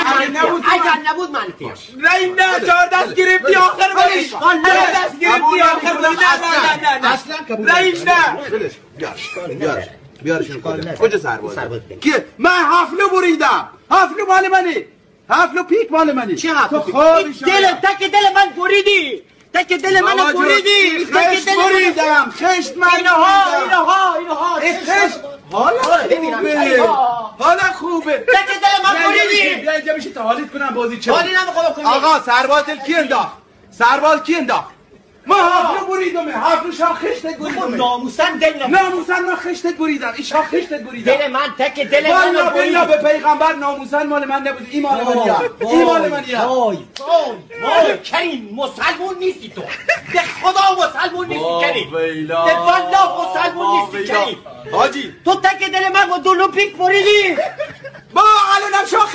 اگر نبود منفیش. نه 4 دست گرفتی آخر بودی. 4 دست گرفتی آخر بودی. نه اصلا قبول رئیس نه. بیارشون کجا سرباز کیه؟ من حفلو بریدم. حفلو مال منی. حفلو پیک مال منی. چه حفلو پیک؟ تک دل من بریدی. تک دل من بریدی. خشت بریدم. خشت من اینها خشت حالا خوبه. تک دل من بریدی. بیا اینجا میشه تحالیت کنم بازی چه حالی نمیخوام کنم. آقا سرباز کی انداخت؟ سرباز کی انداخت؟ ما حفلو بریدم. حفلو شا خشتت بریدم. ناموسن دل ناموسن من خشتت بریدم. این شا خشتت بریدم. دل من تک دل من بریدم. به پیغمبر ناموسن مال من نبود. این مال منیه. این مال منیه. وای کریم مسلمون نیستی تو. به خدا مسلمون نیستی کریم. به والله مسلمون نیستی کریم. حاجی تو تک دل من با دلو پیک بریدی. با الانم شا